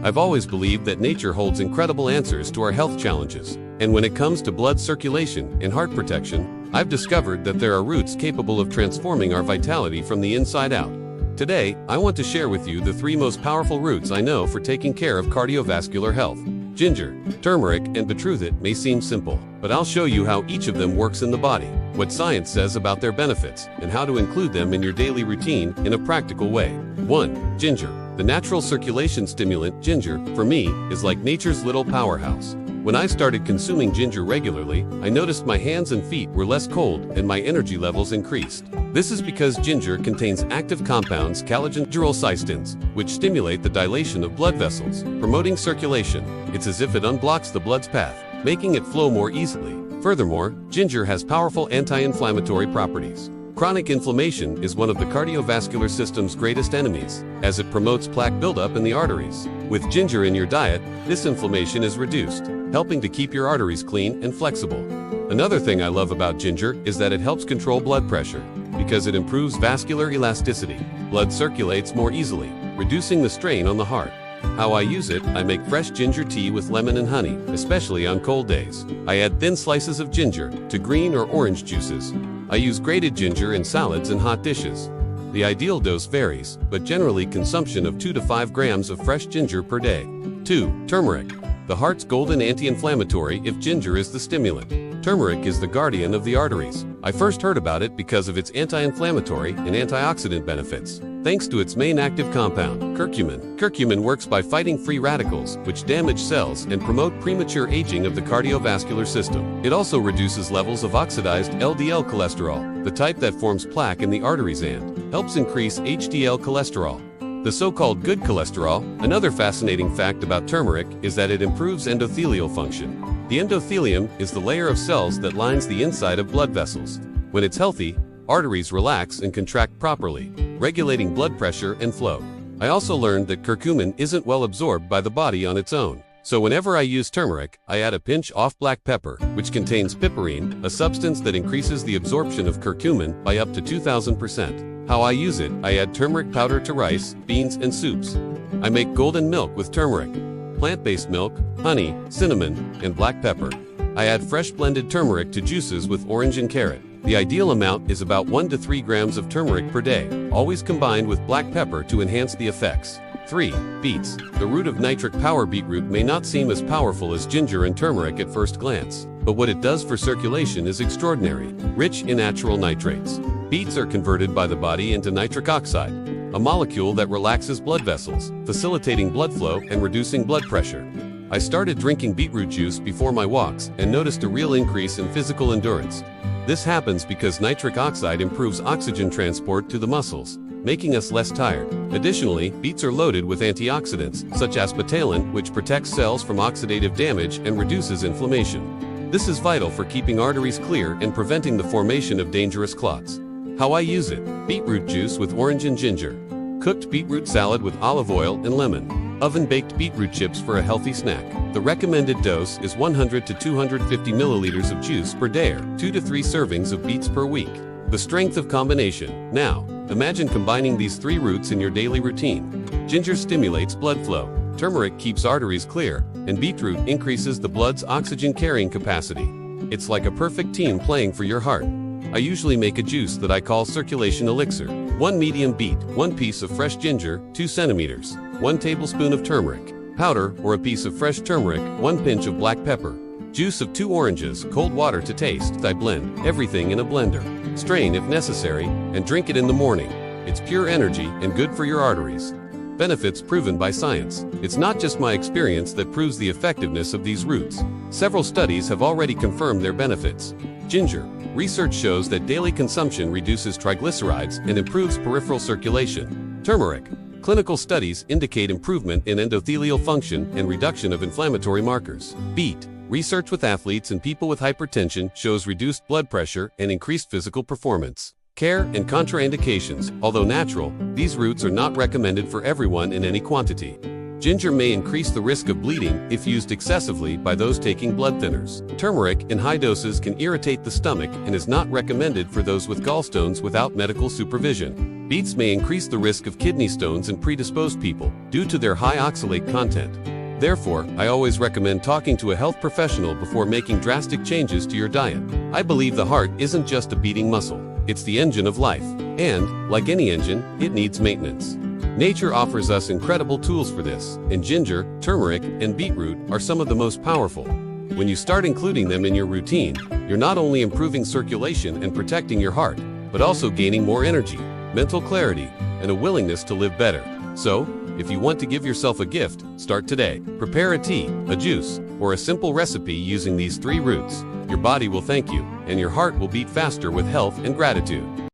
I've always believed that nature holds incredible answers to our health challenges. And when it comes to blood circulation and heart protection, I've discovered that there are roots capable of transforming our vitality from the inside out. Today, I want to share with you the 3 most powerful roots I know for taking care of cardiovascular health. Ginger, turmeric, and beetroot may seem simple, but I'll show you how each of them works in the body, what science says about their benefits, and how to include them in your daily routine in a practical way. 1. Ginger. The natural circulation stimulant, ginger, for me, is like nature's little powerhouse. When I started consuming ginger regularly, I noticed my hands and feet were less cold and my energy levels increased. This is because ginger contains active compounds cystins, which stimulate the dilation of blood vessels, promoting circulation. It's as if it unblocks the blood's path, making it flow more easily. Furthermore, ginger has powerful anti-inflammatory properties. Chronic inflammation is one of the cardiovascular system's greatest enemies, as it promotes plaque buildup in the arteries. With ginger in your diet, this inflammation is reduced, helping to keep your arteries clean and flexible. Another thing I love about ginger is that it helps control blood pressure. Because it improves vascular elasticity, blood circulates more easily, reducing the strain on the heart. How I use it: I make fresh ginger tea with lemon and honey, especially on cold days. I add thin slices of ginger to green or orange juices. I use grated ginger in salads and hot dishes. The ideal dose varies, but generally consumption of 2 to 5 grams of fresh ginger per day. 2. Turmeric. The heart's golden anti-inflammatory if ginger is the stimulant. Turmeric is the guardian of the arteries. I first heard about it because of its anti-inflammatory and antioxidant benefits, thanks to its main active compound, curcumin. Curcumin works by fighting free radicals, which damage cells and promote premature aging of the cardiovascular system. It also reduces levels of oxidized LDL cholesterol, the type that forms plaque in the arteries, and helps increase HDL cholesterol, the so-called good cholesterol. Another fascinating fact about turmeric is that it improves endothelial function. The endothelium is the layer of cells that lines the inside of blood vessels. When it's healthy, arteries relax and contract properly, regulating blood pressure and flow. I also learned that curcumin isn't well absorbed by the body on its own. So whenever I use turmeric, I add a pinch of black pepper, which contains piperine, a substance that increases the absorption of curcumin by up to 2,000%. How I use it: I add turmeric powder to rice, beans, and soups. I make golden milk with turmeric, plant-based milk, honey, cinnamon, and black pepper. I add fresh blended turmeric to juices with orange and carrot. The ideal amount is about 1 to 3 grams of turmeric per day, always combined with black pepper to enhance the effects. 3. Beets. The root of nitric power. Beetroot may not seem as powerful as ginger and turmeric at first glance, but what it does for circulation is extraordinary. Rich in natural nitrates, beets are converted by the body into nitric oxide, a molecule that relaxes blood vessels, facilitating blood flow and reducing blood pressure. I started drinking beetroot juice before my walks and noticed a real increase in physical endurance. This happens because nitric oxide improves oxygen transport to the muscles, making us less tired. Additionally, beets are loaded with antioxidants, such as betaline, which protects cells from oxidative damage and reduces inflammation. This is vital for keeping arteries clear and preventing the formation of dangerous clots. How I use it: beetroot juice with orange and ginger, cooked beetroot salad with olive oil and lemon, oven-baked beetroot chips for a healthy snack. The recommended dose is 100 to 250 milliliters of juice per day, or 2 to 3 servings of beets per week. The strength of combination. Now, imagine combining these 3 roots in your daily routine. Ginger stimulates blood flow, turmeric keeps arteries clear, and beetroot increases the blood's oxygen-carrying capacity. It's like a perfect team playing for your heart. I usually make a juice that I call circulation elixir. 1 medium beet, 1 piece of fresh ginger, 2 centimeters, 1 tablespoon of turmeric powder or a piece of fresh turmeric, 1 pinch of black pepper, juice of 2 oranges, cold water to taste. I blend everything in a blender, strain if necessary, and drink it in the morning. It's pure energy and good for your arteries. Benefits proven by science. It's not just my experience that proves the effectiveness of these roots. Several studies have already confirmed their benefits. Ginger. Research shows that daily consumption reduces triglycerides and improves peripheral circulation. Turmeric. Clinical studies indicate improvement in endothelial function and reduction of inflammatory markers. Beet. Research with athletes and people with hypertension shows reduced blood pressure and increased physical performance. Care and contraindications. Although natural, these roots are not recommended for everyone in any quantity. Ginger may increase the risk of bleeding if used excessively by those taking blood thinners. Turmeric in high doses can irritate the stomach and is not recommended for those with gallstones without medical supervision. Beets may increase the risk of kidney stones in predisposed people due to their high oxalate content. Therefore, I always recommend talking to a health professional before making drastic changes to your diet. I believe the heart isn't just a beating muscle, it's the engine of life. And, like any engine, it needs maintenance. Nature offers us incredible tools for this, and ginger, turmeric, and beetroot are some of the most powerful. When you start including them in your routine, you're not only improving circulation and protecting your heart, but also gaining more energy, mental clarity, and a willingness to live better. So, if you want to give yourself a gift, start today. Prepare a tea, a juice, or a simple recipe using these 3 roots. Your body will thank you, and your heart will beat faster with health and gratitude.